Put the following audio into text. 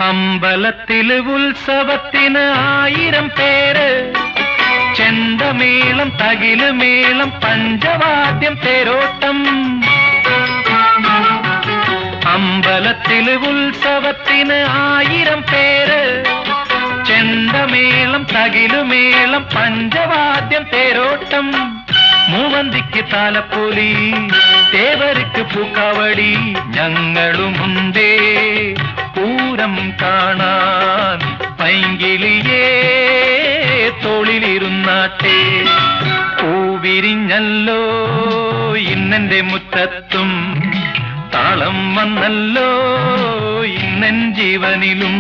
അമ്പലത്തില് ഉത്സവത്തിന് 1000 പേര്, ചെണ്ടമേളം തകില് മേളം പഞ്ചവാദ്യം തേരോട്ടം. അമ്പലത്തില് ഉത്സവത്തിന് 1000 പേര്, ചെണ്ടമേളം തകിലുമേളം പഞ്ചവാദ്യം തേരോട്ടം. മൂവന്തിക്ക് താലപ്പൊലി, തേവർക്ക് പൂക്കാവടി, ഞങ്ങളുമുണ്ടേ പൂരം കാണാൻ പൈങ്കിളിയേ തോളിലിരുന്നാട്ടെ. പൂവിരിഞ്ഞല്ലോ ഇന്നെന്റെ മുറ്റത്തും, താളം വന്നല്ലോ ഇന്നെൻ ജീവനിലും.